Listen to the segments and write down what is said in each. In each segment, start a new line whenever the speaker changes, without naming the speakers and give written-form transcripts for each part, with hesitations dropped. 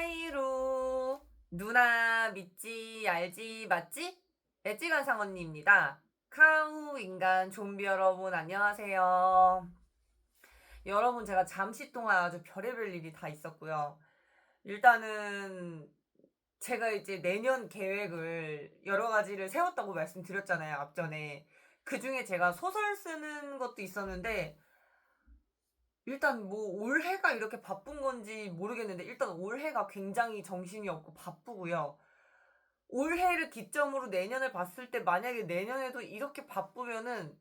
하이루 누나 믿지 알지 맞지? 엣지간상 언니입니다. 카우 인간 좀비 여러분 안녕하세요. 여러분 제가 잠시 동안 아주 별의별 일이 다 있었고요. 일단은 제가 이제 내년 계획을 여러 가지를 세웠다고 말씀드렸잖아요, 앞전에. 그 중에 제가 소설 쓰는 것도 있었는데 일단 뭐 올해가 이렇게 바쁜 건지 모르겠는데 일단 올해가 굉장히 정신이 없고 바쁘고요. 올해를 기점으로 내년을 봤을 때 만약에 내년에도 이렇게 바쁘면은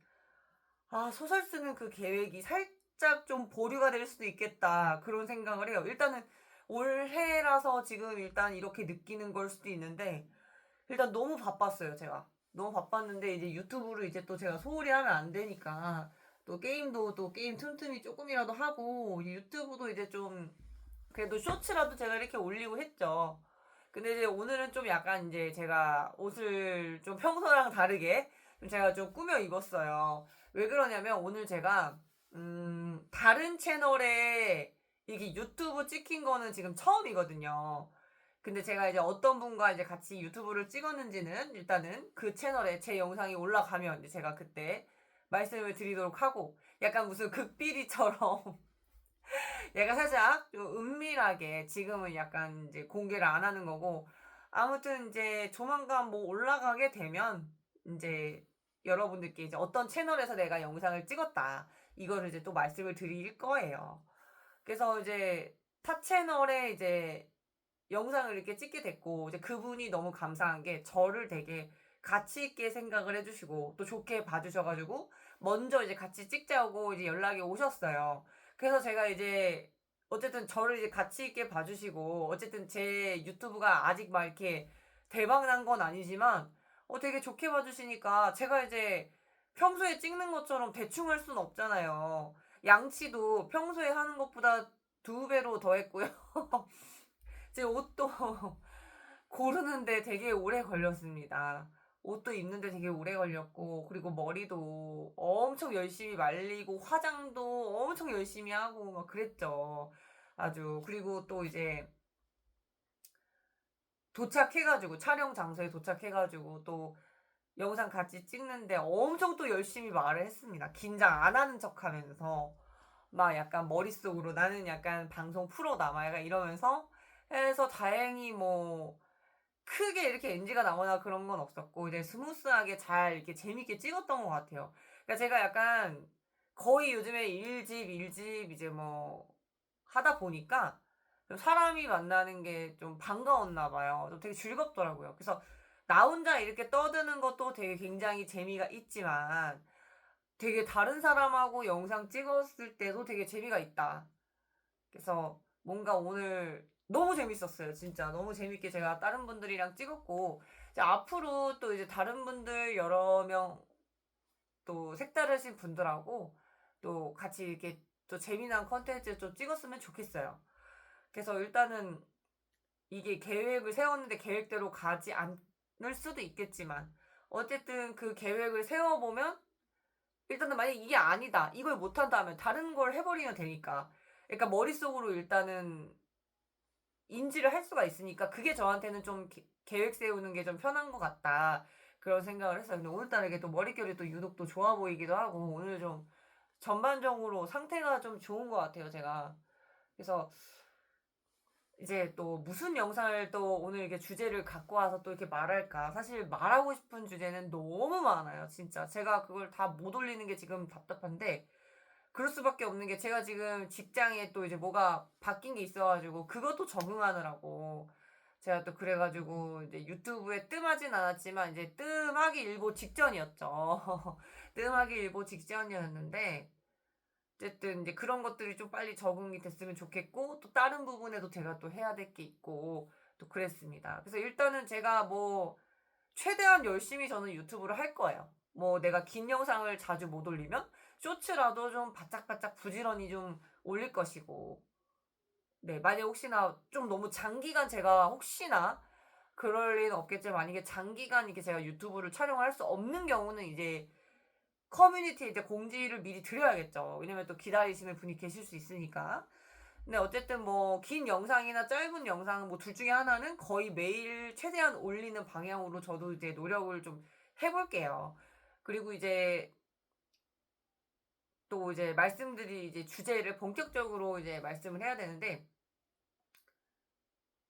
소설 쓰는 그 계획이 살짝 좀 보류가 될 수도 있겠다 그런 생각을 해요. 일단은 올해라서 지금 일단 이렇게 느끼는 걸 수도 있는데 일단 너무 바빴어요, 제가. 너무 바빴는데 이제 유튜브를 이제 또 제가 소홀히 하면 안 되니까 또 게임도 또 게임 틈틈이 조금이라도 하고 유튜브도 이제 좀 그래도 쇼츠라도 제가 이렇게 올리고 했죠. 근데 이제 오늘은 좀 약간 이제 제가 옷을 좀 평소랑 다르게 좀 제가 좀 꾸며 입었어요. 왜 그러냐면 오늘 제가 다른 채널에 이게 유튜브 찍힌 거는 지금 처음이거든요. 근데 제가 이제 어떤 분과 이제 같이 유튜브를 찍었는지는 일단은 그 채널에 제 영상이 올라가면 이제 제가 그때 말씀을 드리도록 하고 약간 무슨 극비리처럼 얘가 살짝 좀 은밀하게 지금은 약간 이제 공개를 안 하는 거고 아무튼 이제 조만간 뭐 올라가게 되면 이제 여러분들께 이제 어떤 채널에서 내가 영상을 찍었다 이거를 이제 또 말씀을 드릴 거예요. 그래서 이제 타 채널에 이제 영상을 이렇게 찍게 됐고 이제 그분이 너무 감사한 게 저를 되게 가치 있게 생각을 해주시고 또 좋게 봐주셔가지고 먼저 이제 같이 찍자고 이제 연락이 오셨어요. 그래서 제가 이제 어쨌든 저를 이제 가치 있게 봐주시고 어쨌든 제 유튜브가 아직 막 이렇게 대박 난 건 아니지만 되게 좋게 봐주시니까 제가 이제 평소에 찍는 것처럼 대충 할 수는 없잖아요. 양치도 평소에 하는 것보다 2배로 더 했고요. 제 옷도 고르는데 되게 오래 걸렸습니다. 옷도 입는데 되게 오래 걸렸고, 그리고 머리도 엄청 열심히 말리고, 화장도 엄청 열심히 하고, 막 그랬죠. 아주. 그리고 또 이제 도착해가지고, 촬영 장소에 도착해가지고, 또 영상 같이 찍는데 엄청 또 열심히 말을 했습니다. 긴장 안 하는 척 하면서. 막 약간 머릿속으로 나는 약간 방송 프로다. 막 약간 이러면서 해서 다행히 뭐, 크게 이렇게 NG가 나거나 그런 건 없었고 이제 스무스하게 잘 이렇게 재밌게 찍었던 것 같아요. 그러니까 제가 약간 거의 요즘에 일집 이제 뭐 하다 보니까 좀 사람이 만나는 게 좀 반가웠나 봐요. 좀 되게 즐겁더라고요. 그래서 나 혼자 이렇게 떠드는 것도 되게 굉장히 재미가 있지만 되게 다른 사람하고 영상 찍었을 때도 되게 재미가 있다. 그래서 뭔가 오늘 너무 재밌었어요. 진짜 너무 재밌게 제가 다른 분들이랑 찍었고 이제 앞으로 또 이제 다른 분들 여러 명 또 색다르신 분들하고 또 같이 이렇게 또 재미난 컨텐츠 좀 찍었으면 좋겠어요. 그래서 일단은 이게 계획을 세웠는데 계획대로 가지 않을 수도 있겠지만 어쨌든 그 계획을 세워보면 일단은 만약에 이게 아니다 이걸 못한다면 다른 걸 해버리면 되니까 그러니까 머릿속으로 일단은 인지를 할 수가 있으니까 그게 저한테는 좀 계획 세우는 게 좀 편한 것 같다. 그런 생각을 했어요. 근데 오늘따라 이게 또 머릿결이 또 유독 또 좋아 보이기도 하고 오늘 좀 전반적으로 상태가 좀 좋은 것 같아요, 제가. 그래서 이제 또 무슨 영상을 또 오늘 이렇게 주제를 갖고 와서 또 이렇게 말할까. 사실 말하고 싶은 주제는 너무 많아요, 진짜. 제가 그걸 다 못 올리는 게 지금 답답한데 그럴 수밖에 없는 게 제가 지금 직장에 또 이제 뭐가 바뀐 게 있어가지고 그것도 적응하느라고 제가 또 그래가지고 이제 유튜브에 뜸하진 않았지만 이제 뜸하기 일보 직전이었죠. 뜸하기 일보 직전이었는데 어쨌든 이제 그런 것들이 좀 빨리 적응이 됐으면 좋겠고 또 다른 부분에도 제가 또 해야 될 게 있고 또 그랬습니다. 그래서 일단은 제가 뭐 최대한 열심히 저는 유튜브를 할 거예요. 뭐 내가 긴 영상을 자주 못 올리면 쇼츠라도 좀 바짝바짝 부지런히 좀 올릴 것이고 네 만약 혹시나 좀 너무 장기간 제가 혹시나 그럴 일은 없겠지만 만약에 장기간 이렇게 제가 유튜브를 촬영을 할 수 없는 경우는 이제 커뮤니티에 이제 공지를 미리 드려야겠죠. 왜냐면 또 기다리시는 분이 계실 수 있으니까. 근데 어쨌든 뭐 긴 영상이나 짧은 영상 뭐 둘 중에 하나는 거의 매일 최대한 올리는 방향으로 저도 이제 노력을 좀 해볼게요. 그리고 이제 또 이제 말씀드릴 이제 주제를 본격적으로 이제 말씀을 해야 되는데,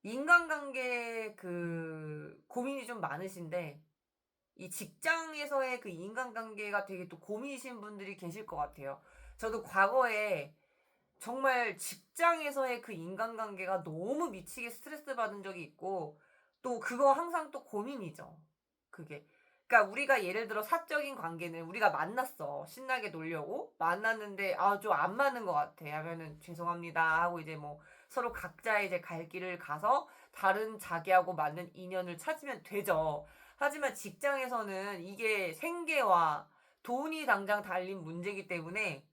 인간관계 그 고민이 좀 많으신데 이 직장에서의 그 인간관계가 되게 또 고민이신 분들이 계실 것 같아요. 저도 과거에 정말 직장에서의 그 인간관계가 너무 미치게 스트레스 받은 적이 있고, 또 그거 항상 또 고민이죠. 그게. 그러니까 우리가 예를 들어 사적인 관계는 우리가 만났어. 신나게 놀려고. 만났는데, 아, 좀 안 맞는 것 같아. 하면은 죄송합니다 하고 이제 뭐 서로 각자 이제 갈 길을 가서 다른 자기하고 맞는 인연을 찾으면 되죠. 하지만 직장에서는 이게 생계와 돈이 당장 달린 문제이기 때문에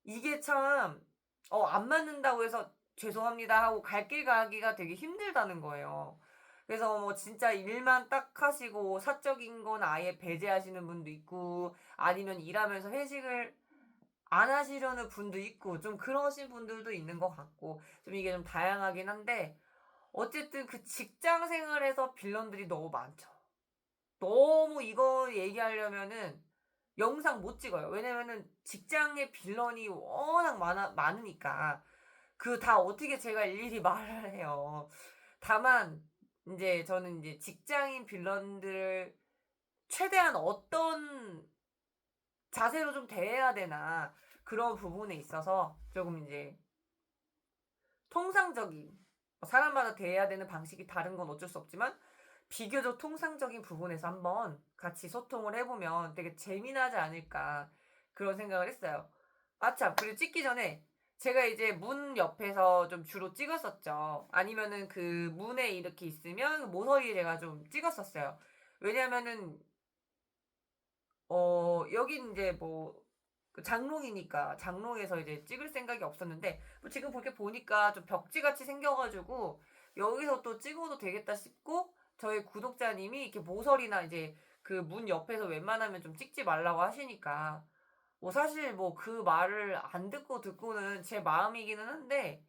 이게 참, 안 맞는다고 해서 죄송합니다 하고 갈 길 가기가 되게 힘들다는 거예요. 그래서 뭐 진짜 일만 딱 하시고 사적인 건 아예 배제하시는 분도 있고, 아니면 일하면서 회식을 안 하시려는 분도 있고, 좀 그러신 분들도 있는 것 같고, 좀 이게 좀 다양하긴 한데, 어쨌든 그 직장 생활에서 빌런들이 너무 많죠. 너무 이거 얘기하려면은 영상 못 찍어요. 왜냐면은 직장의 빌런이 워낙 많으니까. 그 다 어떻게 제가 일일이 말을 해요. 다만, 이제 저는 이제 직장인 빌런들을 최대한 어떤 자세로 좀 대해야 되나, 그런 부분에 있어서 조금 이제 통상적인, 사람마다 대해야 되는 방식이 다른 건 어쩔 수 없지만 비교적 통상적인 부분에서 한번 같이 소통을 해보면 되게 재미나지 않을까, 그런 생각을 했어요. 아참, 그리고 찍기 전에 제가 이제 문 옆에서 좀 주로 찍었었죠. 아니면은 그 문에 이렇게 있으면 모서리에 제가 좀 찍었었어요. 왜냐면은 여긴 이제 뭐, 그 장롱이니까, 장롱에서 이제 찍을 생각이 없었는데, 뭐 지금 그렇게 보니까 좀 벽지같이 생겨가지고, 여기서 또 찍어도 되겠다 싶고, 저희 구독자님이 이렇게 모서리나 이제 그 문 옆에서 웬만하면 좀 찍지 말라고 하시니까, 뭐 사실 뭐 그 말을 안 듣고는 제 마음이기는 한데,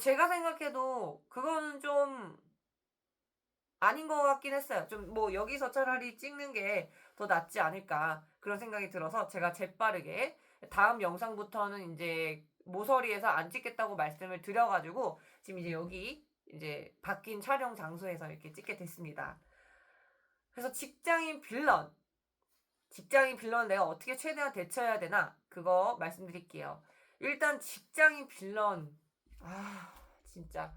제가 생각해도 그거는 좀 아닌 것 같긴 했어요. 좀 뭐 여기서 차라리 찍는 게 더 낫지 않을까, 그런 생각이 들어서 제가 재빠르게 다음 영상부터는 이제 모서리에서 안 찍겠다고 말씀을 드려가지고 지금 이제 여기 이제 바뀐 촬영 장소에서 이렇게 찍게 됐습니다. 그래서 직장인 빌런 내가 어떻게 최대한 대처해야 되나, 그거 말씀드릴게요. 일단 직장인 빌런, 진짜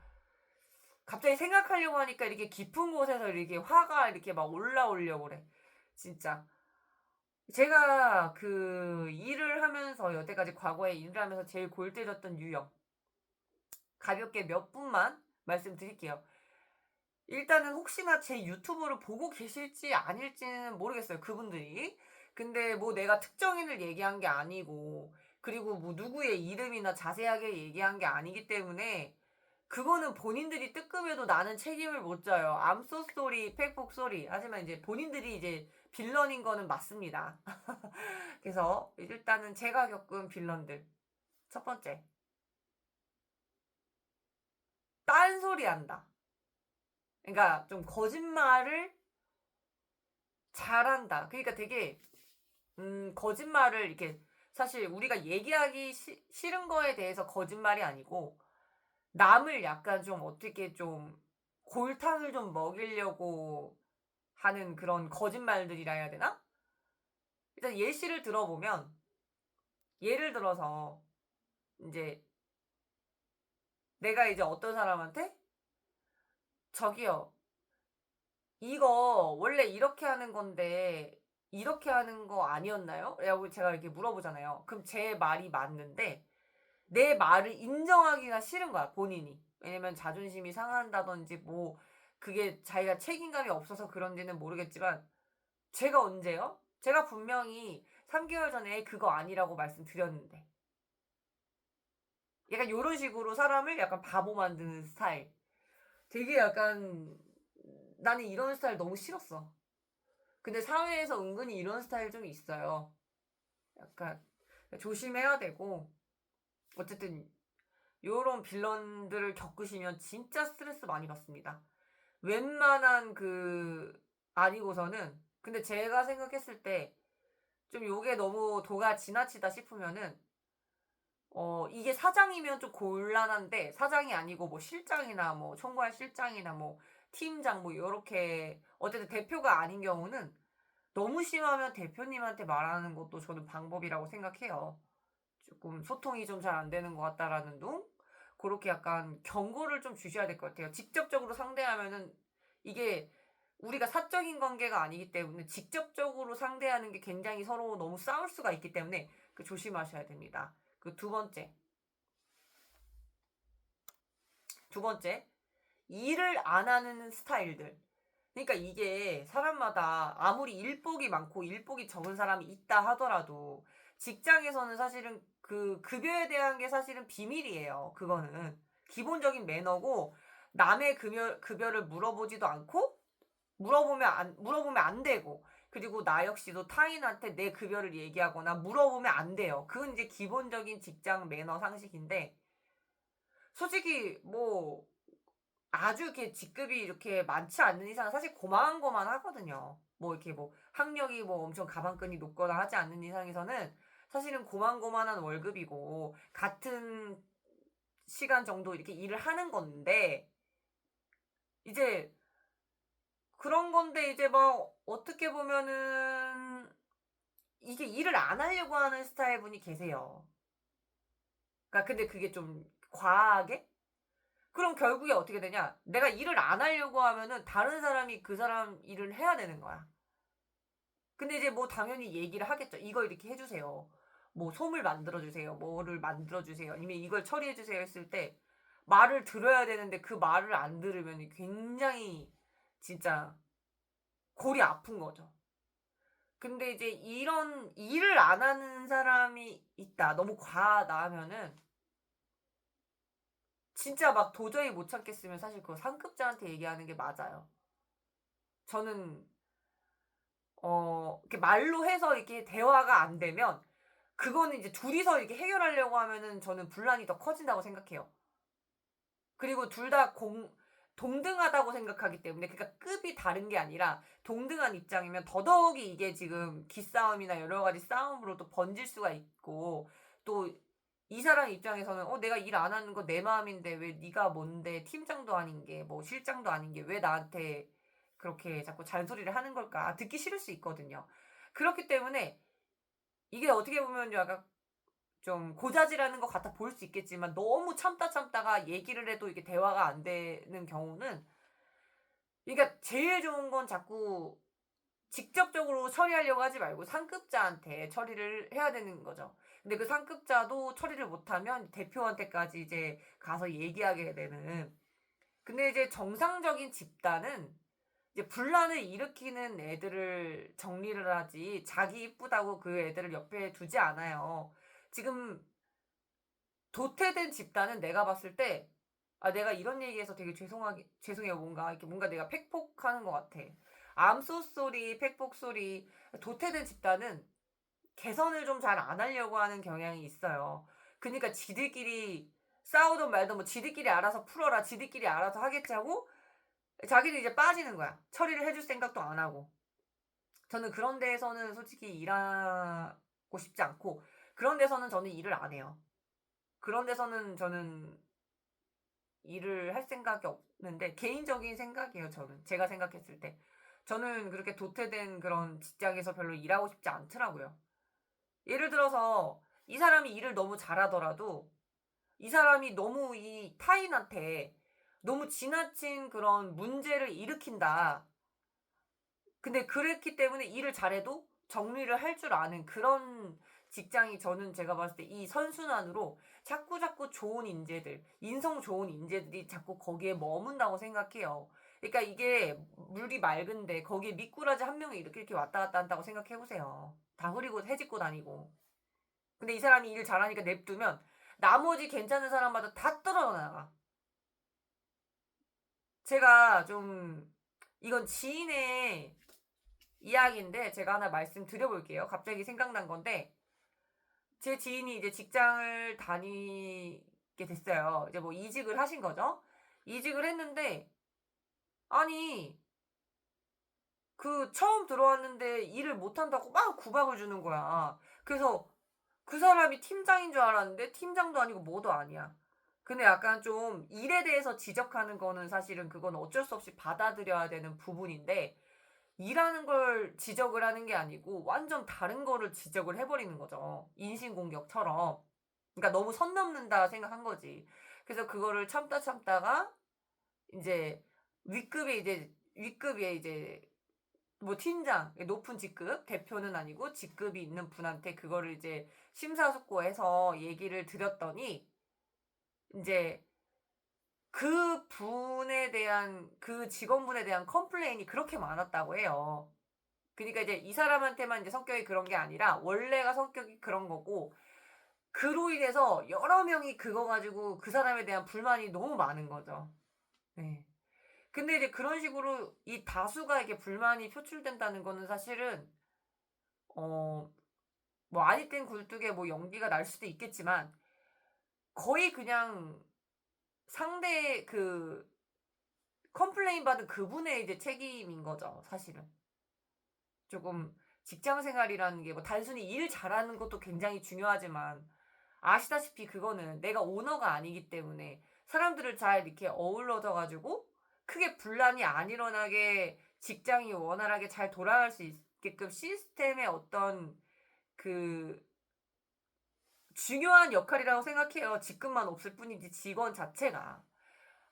갑자기 생각하려고 하니까 이렇게 깊은 곳에서 이렇게 화가 이렇게 막 올라오려고 그래. 진짜. 제가 그 일을 하면서, 여태까지 과거에 일을 하면서 제일 골 때렸던 유형. 가볍게 몇 분만 말씀드릴게요. 일단은 혹시나 제 유튜브를 보고 계실지 아닐지는 모르겠어요. 그분들이. 근데 뭐 내가 특정인을 얘기한 게 아니고, 그리고 뭐 누구의 이름이나 자세하게 얘기한 게 아니기 때문에 그거는 본인들이 뜨끔해도 나는 책임을 못 져요. I'm so sorry, 팩폭 sorry. 하지만 이제 본인들이 이제 빌런인 거는 맞습니다. 그래서 일단은 제가 겪은 빌런들. 첫 번째, 딴소리 한다. 그러니까 좀 거짓말을 잘한다. 그러니까 되게 거짓말을 이렇게, 사실 우리가 얘기하기 싫은 거에 대해서 거짓말이 아니고, 남을 약간 좀 어떻게 좀 골탕을 좀 먹이려고 하는 그런 거짓말들이라 해야 되나? 일단 예시를 들어보면, 예를 들어서 이제 내가 이제 어떤 사람한테 저기요, 이거 원래 이렇게 하는 건데 이렇게 하는 거 아니었나요? 라고 제가 이렇게 물어보잖아요. 그럼 제 말이 맞는데 내 말을 인정하기가 싫은 거야, 본인이. 왜냐면 자존심이 상한다든지 뭐 그게 자기가 책임감이 없어서 그런지는 모르겠지만, 제가 언제요? 제가 분명히 3개월 전에 그거 아니라고 말씀드렸는데. 약간 요런 식으로 사람을 약간 바보 만드는 스타일. 되게 약간, 나는 이런 스타일 너무 싫었어. 근데 사회에서 은근히 이런 스타일 좀 있어요. 약간 조심해야 되고, 어쨌든 요런 빌런들을 겪으시면 진짜 스트레스 많이 받습니다. 웬만한 아니고서는, 근데 제가 생각했을 때 좀 요게 너무 도가 지나치다 싶으면은 이게 사장이면 좀 곤란한데, 사장이 아니고 뭐 실장이나 뭐 총괄 실장이나 뭐 팀장 뭐 요렇게 어쨌든 대표가 아닌 경우는 너무 심하면 대표님한테 말하는 것도 저는 방법이라고 생각해요. 조금 소통이 좀 잘 안 되는 것 같다라는 둥? 그렇게 약간 경고를 좀 주셔야 될 것 같아요. 직접적으로 상대하면은 이게 우리가 사적인 관계가 아니기 때문에 직접적으로 상대하는 게 굉장히 서로 너무 싸울 수가 있기 때문에 조심하셔야 됩니다. 두 번째. 두 번째. 일을 안 하는 스타일들. 그러니까 이게 사람마다 아무리 일복이 많고 일복이 적은 사람이 있다 하더라도 직장에서는 사실은 급여에 대한 게 사실은 비밀이에요. 그거는 기본적인 매너고 남의 급여를 물어보지도 않고 물어보면 안 되고, 그리고 나 역시도 타인한테 내 급여를 얘기하거나 물어보면 안 돼요. 그건 이제 기본적인 직장 매너 상식인데, 솔직히 뭐 아주 이렇게 직급이 이렇게 많지 않는 이상은 사실 고만고만 하거든요. 뭐 이렇게 뭐 학력이 뭐 엄청 가방끈이 높거나 하지 않는 이상에서는 사실은 고만고만한 월급이고 같은 시간 정도 이렇게 일을 하는 건데, 이제 그런 건데 이제 뭐 어떻게 보면은 이게 일을 안 하려고 하는 스타일 분이 계세요. 그러니까 근데 그게 좀 과하게? 그럼 결국에 어떻게 되냐? 내가 일을 안 하려고 하면은 다른 사람이 그 사람 일을 해야 되는 거야. 근데 이제 뭐 당연히 얘기를 하겠죠. 이거 이렇게 해주세요. 뭐 솜을 만들어주세요. 뭐를 만들어주세요. 아니면 이걸 처리해주세요 했을 때 말을 들어야 되는데 그 말을 안 들으면 굉장히 진짜 골이 아픈 거죠. 근데 이제 이런 일을 안 하는 사람이 있다. 너무 과하다 하면은 진짜 막 도저히 못 참겠으면 사실 그거 상급자한테 얘기하는 게 맞아요. 저는 이렇게 말로 해서 이렇게 대화가 안 되면 그거는 이제 둘이서 이렇게 해결하려고 하면은 저는 분란이 더 커진다고 생각해요. 그리고 둘 다 동등하다고 생각하기 때문에, 그러니까 급이 다른 게 아니라 동등한 입장이면 더더욱이 이게 지금 기싸움이나 여러 가지 싸움으로 또 번질 수가 있고, 또 이 사람 입장에서는 내가 일 안 하는 거 내 마음인데 왜 네가 뭔데, 팀장도 아닌 게 뭐 실장도 아닌 게 왜 나한테 그렇게 자꾸 잔소리를 하는 걸까, 듣기 싫을 수 있거든요. 그렇기 때문에 이게 어떻게 보면 약간 좀 고자질하는 것 같아 보일 수 있겠지만, 너무 참다가 얘기를 해도 이게 대화가 안 되는 경우는, 그러니까 제일 좋은 건 자꾸 직접적으로 처리하려고 하지 말고 상급자한테 처리를 해야 되는 거죠. 근데 그 상급자도 처리를 못하면 대표한테까지 이제 가서 얘기하게 되는. 근데 이제 정상적인 집단은 이제 분란을 일으키는 애들을 정리를 하지 자기 이쁘다고 그 애들을 옆에 두지 않아요. 지금 도태된 집단은 내가 봤을 때, 내가 이런 얘기해서 되게 죄송해요. 뭔가 내가 팩폭하는 것 같아. 암소소리, 팩폭소리. 도태된 집단은 개선을 좀 잘 안 하려고 하는 경향이 있어요. 그러니까 지들끼리 싸우든 말든 뭐 지들끼리 알아서 풀어라, 지들끼리 알아서 하겠지 하고 자기는 이제 빠지는 거야. 처리를 해줄 생각도 안 하고. 저는 그런 데에서는 솔직히 일하고 싶지 않고, 그런 데서는 저는 일을 안 해요. 그런 데서는 저는 일을 할 생각이 없는데, 개인적인 생각이에요. 저는 제가 생각했을 때 저는 그렇게 도태된 그런 직장에서 별로 일하고 싶지 않더라고요. 예를 들어서 이 사람이 일을 너무 잘하더라도 이 사람이 너무 이 타인한테 너무 지나친 그런 문제를 일으킨다. 근데 그랬기 때문에 일을 잘해도 정리를 할 줄 아는 그런 직장이, 저는 제가 봤을 때 이 선순환으로 자꾸 좋은 인재들, 인성 좋은 인재들이 자꾸 거기에 머문다고 생각해요. 그러니까 이게 물이 맑은데 거기에 미꾸라지 한 명이 이렇게 왔다 갔다 한다고 생각해보세요. 다 흐리고 해집고 다니고. 근데 이 사람이 일 잘하니까 냅두면 나머지 괜찮은 사람마다 다 떨어져 나가. 제가 좀, 이건 지인의 이야기인데 제가 하나 말씀드려볼게요. 갑자기 생각난 건데, 제 지인이 이제 직장을 다니게 하시게 됐어요. 이제 뭐 이직을 하신 거죠. 이직을 했는데 아니 그 처음 들어왔는데 일을 못한다고 막 구박을 주는 거야. 그래서 그 사람이 팀장인 줄 알았는데 팀장도 아니고 뭐도 아니야. 근데 약간 좀 일에 대해서 지적하는 거는 사실은 그건 어쩔 수 없이 받아들여야 되는 부분인데 일하는 걸 지적을 하는 게 아니고 완전 다른 거를 지적을 해버리는 거죠. 인신공격처럼. 그러니까 너무 선 넘는다 생각한 거지. 그래서 그거를 참다가 이제 윗급에 이제 뭐 팀장, 높은 직급, 대표는 아니고 직급이 있는 분한테 그거를 이제 심사숙고해서 얘기를 드렸더니 이제 그 분에 대한 그 직원분에 대한 컴플레인이 그렇게 많았다고 해요. 그러니까 이제 이 사람한테만 이제 성격이 그런 게 아니라 원래가 성격이 그런 거고 그로 인해서 여러 명이 그거 가지고 그 사람에 대한 불만이 너무 많은 거죠. 네. 근데 이제 그런 식으로 이 다수가 이게 불만이 표출된다는 거는 사실은 뭐 아니 땐 굴뚝에 뭐 연기가 날 수도 있겠지만 거의 그냥 상대 그 컴플레인 받은 그분의 이제 책임인 거죠, 사실은. 조금 직장 생활이라는 게 뭐 단순히 일 잘하는 것도 굉장히 중요하지만 아시다시피 그거는 내가 오너가 아니기 때문에 사람들을 잘 이렇게 어울러져 가지고 크게 분란이 안 일어나게 직장이 원활하게 잘 돌아갈 수 있게끔 시스템의 어떤 그 중요한 역할이라고 생각해요. 직급만 없을 뿐이지 직원 자체가.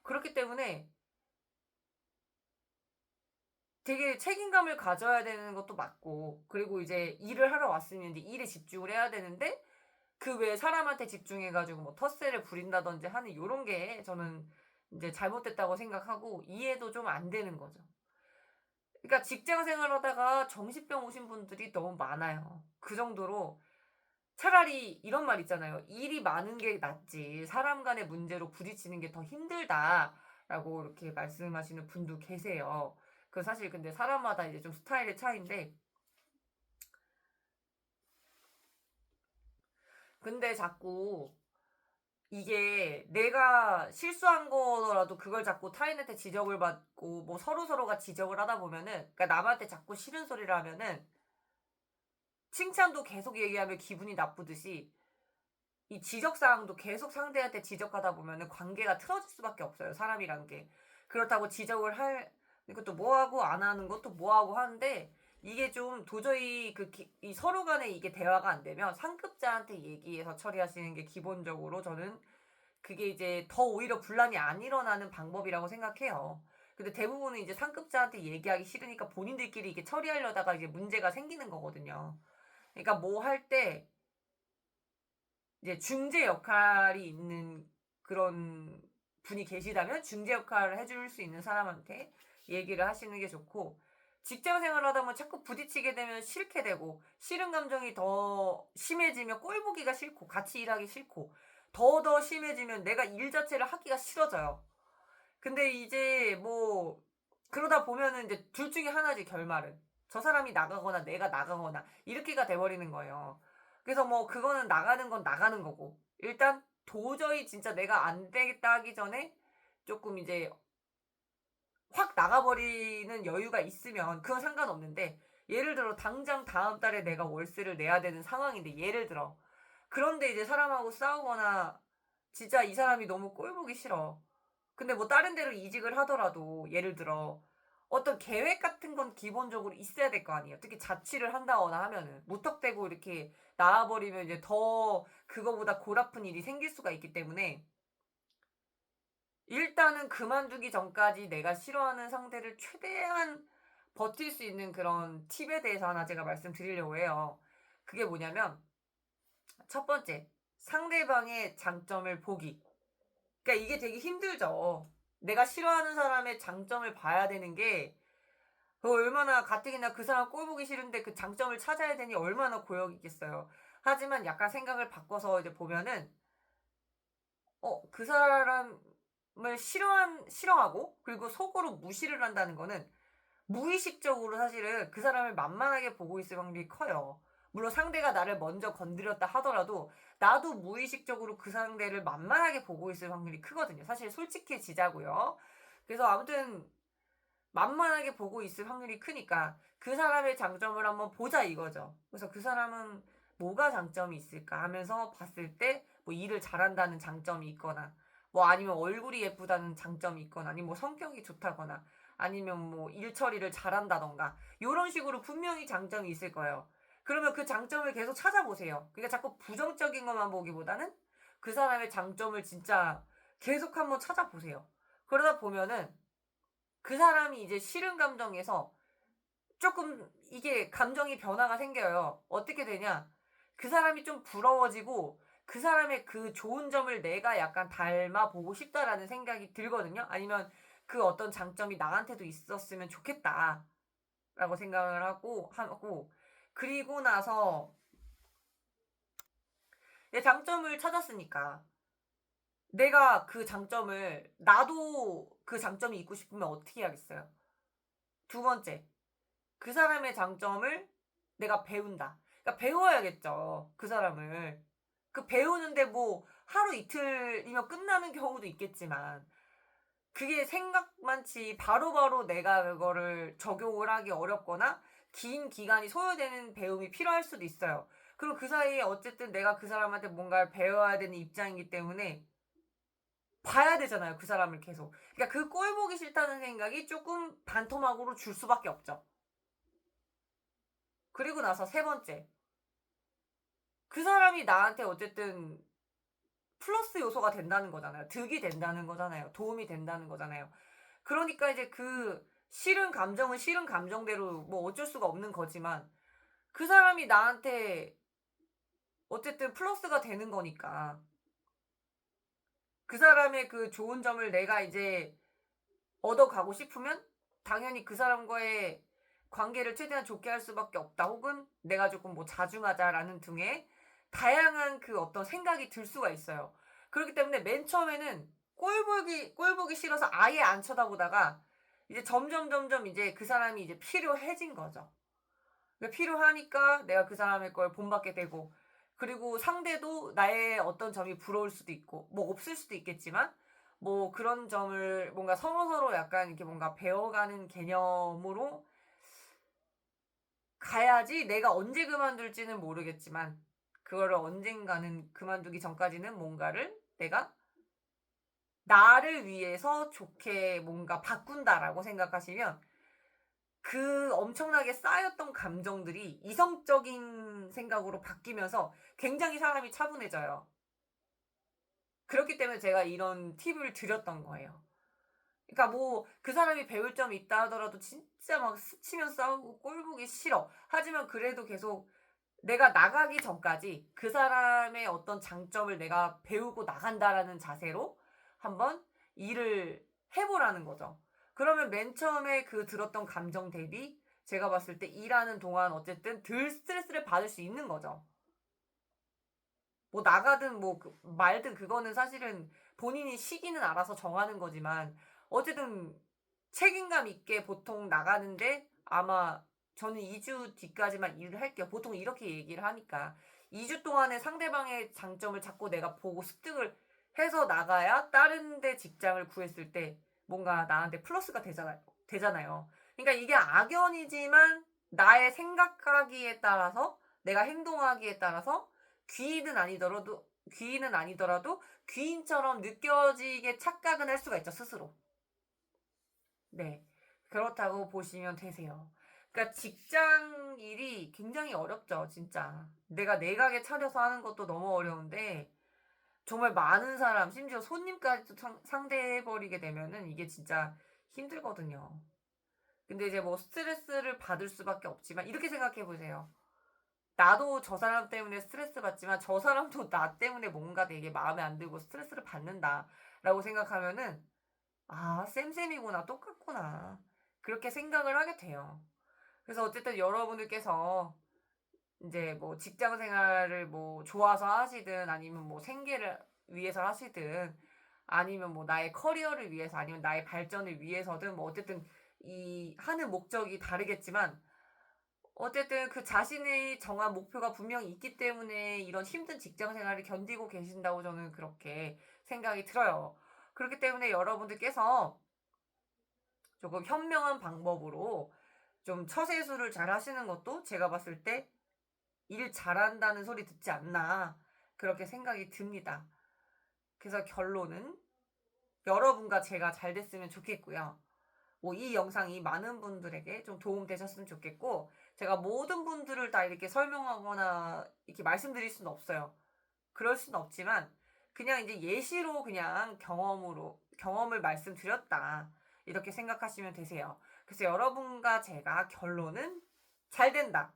그렇기 때문에 되게 책임감을 가져야 되는 것도 맞고, 그리고 이제 일을 하러 왔으면 이제 일에 집중을 해야 되는데, 그 외에 사람한테 집중해가지고 뭐 텃세를 부린다든지 하는 요런 게 저는 이제 잘못됐다고 생각하고 이해도 좀 안 되는 거죠. 그러니까 직장 생활하다가 정신병 오신 분들이 너무 많아요. 그 정도로 차라리 이런 말 있잖아요. 일이 많은 게 낫지. 사람 간의 문제로 부딪히는 게 더 힘들다라고 이렇게 말씀하시는 분도 계세요. 그 사실 근데 사람마다 이제 좀 스타일의 차이인데, 근데 자꾸 이게 내가 실수한 거더라도 그걸 자꾸 타인한테 지적을 받고 뭐 서로가 지적을 하다 보면은, 그러니까 남한테 자꾸 싫은 소리를 하면은 칭찬도 계속 얘기하면 기분이 나쁘듯이 이 지적사항도 계속 상대한테 지적하다 보면은 관계가 틀어질 수밖에 없어요. 사람이란 게. 그렇다고 지적을 할 이것도 뭐하고 안 하는 것도 뭐하고 하는데 이게 좀 도저히 이 서로 간에 이게 대화가 안 되면 상급자한테 얘기해서 처리하시는 게 기본적으로 저는 그게 이제 더 오히려 분란이 안 일어나는 방법이라고 생각해요. 근데 대부분은 이제 상급자한테 얘기하기 싫으니까 본인들끼리 이게 처리하려다가 이제 문제가 생기는 거거든요. 그러니까 뭐 할 때 이제 중재 역할이 있는 그런 분이 계시다면 중재 역할을 해줄 수 있는 사람한테 얘기를 하시는 게 좋고, 직장 생활을 하다 보면 자꾸 부딪히게 되면 싫게 되고 싫은 감정이 더 심해지면 꼴 보기가 싫고 같이 일하기 싫고 더 심해지면 내가 일 자체를 하기가 싫어져요. 근데 이제 뭐 그러다 보면은 이제 둘 중에 하나지 결말은. 저 사람이 나가거나 내가 나가거나 이렇게가 돼버리는 거예요. 그래서 뭐 그거는 나가는 건 나가는 거고 일단 도저히 진짜 내가 안 되겠다 하기 전에 조금 이제 확 나가버리는 여유가 있으면 그건 상관없는데, 예를 들어 당장 다음 달에 내가 월세를 내야 되는 상황인데 예를 들어 그런데 이제 사람하고 싸우거나 진짜 이 사람이 너무 꼴보기 싫어. 근데 뭐 다른 데로 이직을 하더라도 예를 들어 어떤 계획 같은 건 기본적으로 있어야 될 거 아니에요. 특히 자취를 한다거나 하면은 무턱대고 이렇게 나와버리면 이제 더 그거보다 골아픈 일이 생길 수가 있기 때문에 일단은 그만두기 전까지 내가 싫어하는 상대를 최대한 버틸 수 있는 그런 팁에 대해서 하나 제가 말씀드리려고 해요. 그게 뭐냐면 첫 번째, 상대방의 장점을 보기. 그러니까 이게 되게 힘들죠. 내가 싫어하는 사람의 장점을 봐야 되는 게 얼마나 가뜩이나 그 사람 꼴 보기 싫은데 그 장점을 찾아야 되니 얼마나 고역이겠어요. 하지만 약간 생각을 바꿔서 이제 보면은 그 사람을 싫어하고 그리고 속으로 무시를 한다는 거는 무의식적으로 사실은 그 사람을 만만하게 보고 있을 확률이 커요. 물론 상대가 나를 먼저 건드렸다 하더라도 나도 무의식적으로 그 상대를 만만하게 보고 있을 확률이 크거든요. 사실 솔직해지자고요. 그래서 아무튼 만만하게 보고 있을 확률이 크니까 그 사람의 장점을 한번 보자 이거죠. 그래서 그 사람은 뭐가 장점이 있을까 하면서 봤을 때 뭐 일을 잘한다는 장점이 있거나 뭐 아니면 얼굴이 예쁘다는 장점이 있거나 아니면 뭐 성격이 좋다거나 아니면 뭐 일 처리를 잘한다던가 이런 식으로 분명히 장점이 있을 거예요. 그러면 그 장점을 계속 찾아보세요. 그러니까 자꾸 부정적인 것만 보기보다는 그 사람의 장점을 진짜 계속 한번 찾아보세요. 그러다 보면은 그 사람이 이제 싫은 감정에서 조금 이게 감정이 변화가 생겨요. 어떻게 되냐? 그 사람이 좀 부러워지고 그 사람의 그 좋은 점을 내가 약간 닮아 보고 싶다라는 생각이 들거든요. 아니면 그 어떤 장점이 나한테도 있었으면 좋겠다라고 생각을 하고 그리고 나서 내 장점을 찾았으니까 내가 그 장점을 나도 그 장점이 있고 싶으면 어떻게 해야겠어요? 두 번째, 그 사람의 장점을 내가 배운다. 그러니까 배워야겠죠. 그 사람을. 그 배우는데 뭐 하루 이틀이면 끝나는 경우도 있겠지만 그게 생각만치 바로바로 내가 그거를 적용을 하기 어렵거나 긴 기간이 소요되는 배움이 필요할 수도 있어요. 그럼 그 사이에 어쨌든 내가 그 사람한테 뭔가를 배워야 되는 입장이기 때문에 봐야 되잖아요. 그 사람을 계속. 그러니까 그 꼴 보기 싫다는 생각이 조금 반토막으로 줄 수밖에 없죠. 그리고 나서 세 번째. 그 사람이 나한테 어쨌든 플러스 요소가 된다는 거잖아요. 득이 된다는 거잖아요. 도움이 된다는 거잖아요. 그러니까 이제 그 싫은 감정은 싫은 감정대로 뭐 어쩔 수가 없는 거지만 그 사람이 나한테 어쨌든 플러스가 되는 거니까 그 사람의 그 좋은 점을 내가 이제 얻어가고 싶으면 당연히 그 사람과의 관계를 최대한 좋게 할 수밖에 없다. 혹은 내가 조금 뭐 자중하자라는 등의 다양한 그 어떤 생각이 들 수가 있어요. 그렇기 때문에 맨 처음에는 꼴보기 싫어서 아예 안 쳐다보다가 이제 점점 이제 그 사람이 이제 필요해진 거죠. 그러니까 필요하니까 내가 그 사람의 걸 본받게 되고 그리고 상대도 나의 어떤 점이 부러울 수도 있고 뭐 없을 수도 있겠지만 뭐 그런 점을 뭔가 서로서로 약간 이렇게 뭔가 배워가는 개념으로 가야지 내가 언제 그만둘지는 모르겠지만 그거를 언젠가는 그만두기 전까지는 뭔가를 내가 나를 위해서 좋게 뭔가 바꾼다라고 생각하시면 그 엄청나게 쌓였던 감정들이 이성적인 생각으로 바뀌면서 굉장히 사람이 차분해져요. 그렇기 때문에 제가 이런 팁을 드렸던 거예요. 그러니까 뭐 그 사람이 배울 점이 있다 하더라도 진짜 막 스치면 싸우고 꼴 보기 싫어. 하지만 그래도 계속 내가 나가기 전까지 그 사람의 어떤 장점을 내가 배우고 나간다라는 자세로 한번 일을 해보라는 거죠. 그러면 맨 처음에 그 들었던 감정 대비 제가 봤을 때 일하는 동안 어쨌든 덜 스트레스를 받을 수 있는 거죠. 뭐 나가든 뭐 말든 그거는 사실은 본인이 시기는 알아서 정하는 거지만 어쨌든 책임감 있게 보통 나가는데 아마 저는 2주 뒤까지만 일을 할게요. 보통 이렇게 얘기를 하니까 2주 동안에 상대방의 장점을 자꾸 내가 보고 습득을 해서 나가야 다른 데 직장을 구했을 때 뭔가 나한테 플러스가 되잖아요. 그러니까 이게 악연이지만 나의 생각하기에 따라서 내가 행동하기에 따라서 귀인은 아니더라도 귀인처럼 느껴지게 착각은 할 수가 있죠, 스스로. 네. 그렇다고 보시면 되세요. 그러니까 직장 일이 굉장히 어렵죠, 진짜. 내가 내가게 차려서 하는 것도 너무 어려운데, 정말 많은 사람, 심지어 손님까지 상대해버리게 되면은 이게 진짜 힘들거든요. 근데 이제 뭐 스트레스를 받을 수밖에 없지만, 이렇게 생각해 보세요. 나도 저 사람 때문에 스트레스 받지만 저 사람도 나 때문에 뭔가 되게 마음에 안 들고 스트레스를 받는다라고 생각하면은 아, 쌤쌤이구나. 똑같구나. 그렇게 생각을 하게 돼요. 그래서 어쨌든 여러분들께서 이제 뭐 직장 생활을 뭐 좋아서 하시든 아니면 뭐 생계를 위해서 하시든 아니면 뭐 나의 커리어를 위해서 아니면 나의 발전을 위해서든 뭐 어쨌든 이 하는 목적이 다르겠지만 어쨌든 그 자신의 정한 목표가 분명히 있기 때문에 이런 힘든 직장 생활을 견디고 계신다고 저는 그렇게 생각이 들어요. 그렇기 때문에 여러분들께서 조금 현명한 방법으로 좀 처세술을 잘 하시는 것도 제가 봤을 때 일 잘한다는 소리 듣지 않나 그렇게 생각이 듭니다. 그래서 결론은 여러분과 제가 잘 됐으면 좋겠고요. 뭐 이 영상이 많은 분들에게 좀 도움 되셨으면 좋겠고, 제가 모든 분들을 다 이렇게 설명하거나 이렇게 말씀드릴 수는 없어요. 그럴 수는 없지만 그냥 이제 예시로 그냥 경험을 말씀드렸다 이렇게 생각하시면 되세요. 그래서 여러분과 제가 결론은 잘 된다